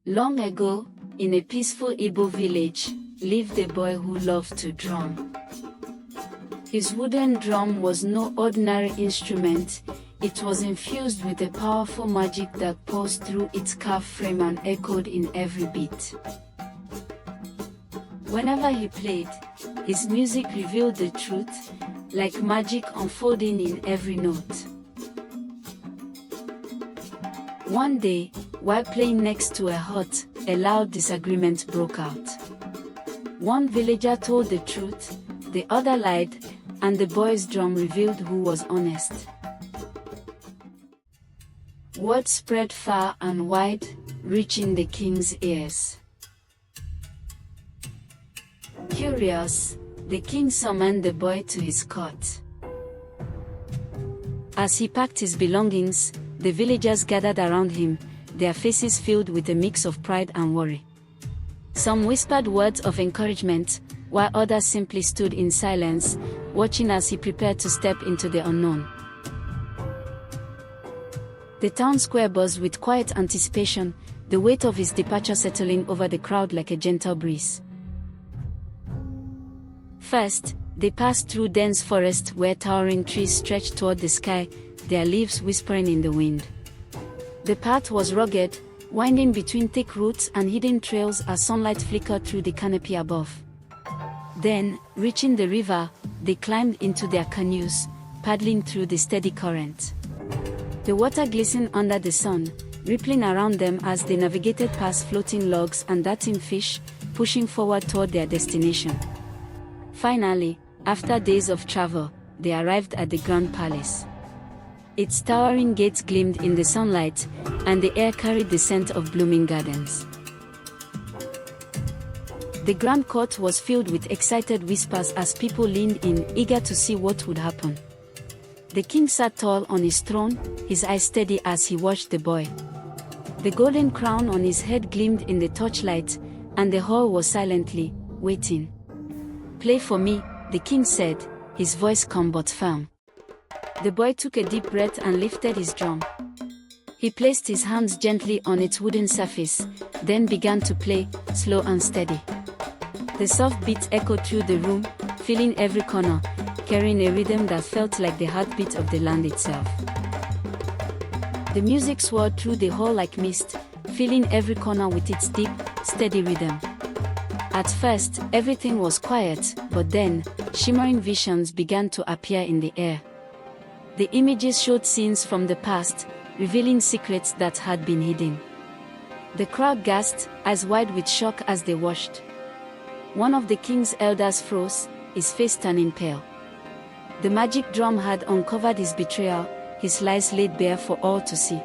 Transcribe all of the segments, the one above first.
Long ago, in a peaceful Igbo village, lived a boy who loved to drum. His wooden drum was no ordinary instrument, it was infused with a powerful magic that pulsed through its carved frame and echoed in every beat. Whenever he played, his music revealed the truth, like magic unfolding in every note. One day, while playing next to a hut, a loud disagreement broke out. One villager told the truth, the other lied, and the boy's drum revealed who was honest. Word spread far and wide, reaching the king's ears. Curious, the king summoned the boy to his court. As he packed his belongings, the villagers gathered around him, their faces filled with a mix of pride and worry. Some whispered words of encouragement, while others simply stood in silence, watching as he prepared to step into the unknown. The town square buzzed with quiet anticipation, the weight of his departure settling over the crowd like a gentle breeze. First, they passed through dense forest where towering trees stretched toward the sky, their leaves whispering in the wind. The path was rugged, winding between thick roots and hidden trails as sunlight flickered through the canopy above. Then, reaching the river, they climbed into their canoes, paddling through the steady current. The water glistened under the sun, rippling around them as they navigated past floating logs and darting fish, pushing forward toward their destination. Finally, after days of travel, they arrived at the Grand Palace. Its towering gates gleamed in the sunlight, and the air carried the scent of blooming gardens. The Grand Court was filled with excited whispers as people leaned in, eager to see what would happen. The king sat tall on his throne, his eyes steady as he watched the boy. The golden crown on his head gleamed in the torchlight, and the hall was silently waiting. "Play for me," the king said, his voice calm but firm. The boy took a deep breath and lifted his drum. He placed his hands gently on its wooden surface, then began to play, slow and steady. The soft beats echoed through the room, filling every corner, carrying a rhythm that felt like the heartbeat of the land itself. The music swirled through the hall like mist, filling every corner with its deep, steady rhythm. At first, everything was quiet, but then, shimmering visions began to appear in the air. The images showed scenes from the past, revealing secrets that had been hidden. The crowd gasped, eyes wide with shock as they watched. One of the king's elders froze, his face turning pale. The magic drum had uncovered his betrayal, his lies laid bare for all to see.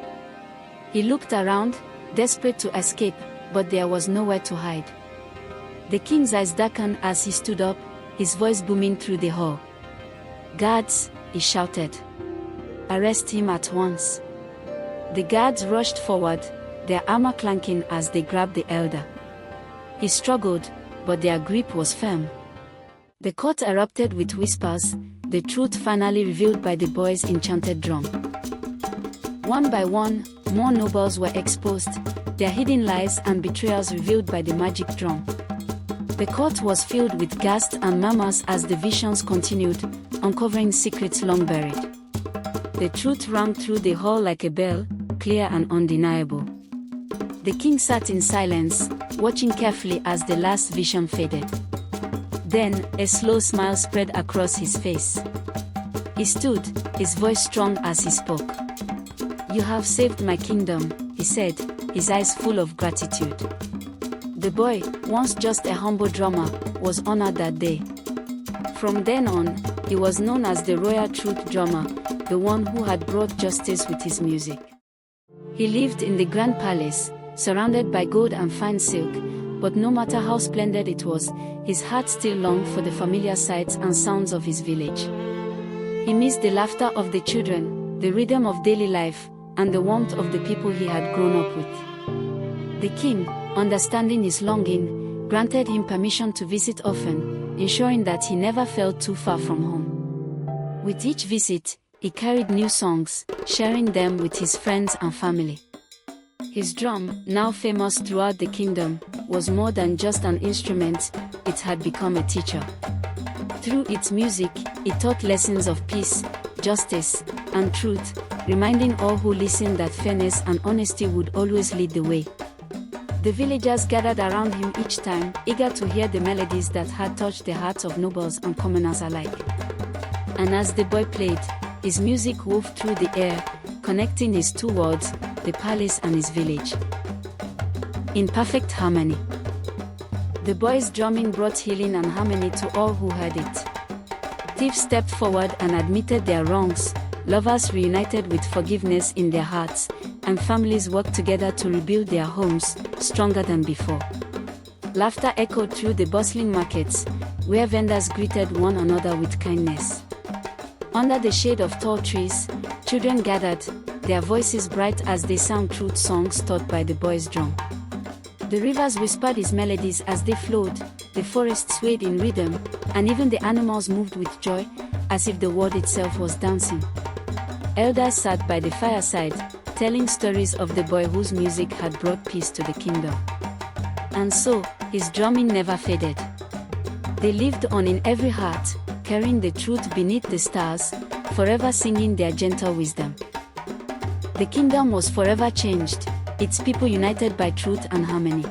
He looked around, desperate to escape, but there was nowhere to hide. The king's eyes darkened as he stood up, his voice booming through the hall. "Guards," he shouted. "Arrest him at once." The guards rushed forward, their armor clanking as they grabbed the elder. He struggled, but their grip was firm. The court erupted with whispers, the truth finally revealed by the boy's enchanted drum. One by one, more nobles were exposed, their hidden lies and betrayals revealed by the magic drum. The court was filled with gasps and murmurs as the visions continued, uncovering secrets long buried. The truth rang through the hall like a bell, clear and undeniable. The king sat in silence, watching carefully as the last vision faded. Then, a slow smile spread across his face. He stood, his voice strong as he spoke. "You have saved my kingdom," he said, his eyes full of gratitude. The boy, once just a humble drummer, was honored that day. From then on, he was known as the Royal Truth Drummer, the one who had brought justice with his music. He lived in the Grand Palace, surrounded by gold and fine silk, but no matter how splendid it was, his heart still longed for the familiar sights and sounds of his village. He missed the laughter of the children, the rhythm of daily life, and the warmth of the people he had grown up with. The king, understanding his longing, granted him permission to visit often, ensuring that he never felt too far from home. With each visit, he carried new songs, sharing them with his friends and family. His drum, now famous throughout the kingdom, was more than just an instrument, it had become a teacher. Through its music, it taught lessons of peace, justice, and truth, reminding all who listened that fairness and honesty would always lead the way. The villagers gathered around him each time, eager to hear the melodies that had touched the hearts of nobles and commoners alike. And as the boy played, his music wove through the air, connecting his two worlds, the palace and his village, in perfect harmony. The boy's drumming brought healing and harmony to all who heard it. Thieves stepped forward and admitted their wrongs, lovers reunited with forgiveness in their hearts, and families worked together to rebuild their homes, stronger than before. Laughter echoed through the bustling markets, where vendors greeted one another with kindness. Under the shade of tall trees, children gathered, their voices bright as they sang truth songs taught by the boy's drum. The rivers whispered his melodies as they flowed, the forest swayed in rhythm, and even the animals moved with joy, as if the world itself was dancing. Elders sat by the fireside, telling stories of the boy whose music had brought peace to the kingdom. And so, his drumming never faded. They lived on in every heart, carrying the truth beneath the stars, forever singing their gentle wisdom. The kingdom was forever changed, its people united by truth and harmony.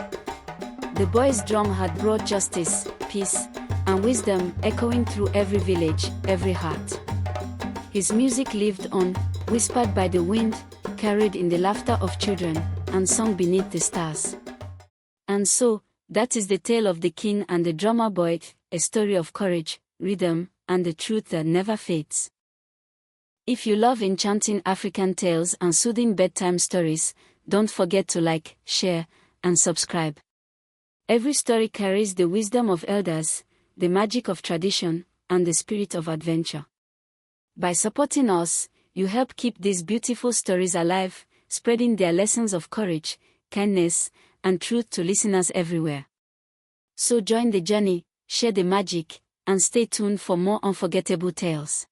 The boy's drum had brought justice, peace, and wisdom echoing through every village, every heart. His music lived on, whispered by the wind, carried in the laughter of children, and sung beneath the stars. And so, that is the tale of the king and the drummer boy, a story of courage, rhythm, and the truth that never fades. If you love enchanting African tales and soothing bedtime stories, don't forget to like, share, and subscribe. Every story carries the wisdom of elders, the magic of tradition, and the spirit of adventure. By supporting us, you help keep these beautiful stories alive, spreading their lessons of courage, kindness, and truth to listeners everywhere. So join the journey, share the magic, and stay tuned for more unforgettable tales.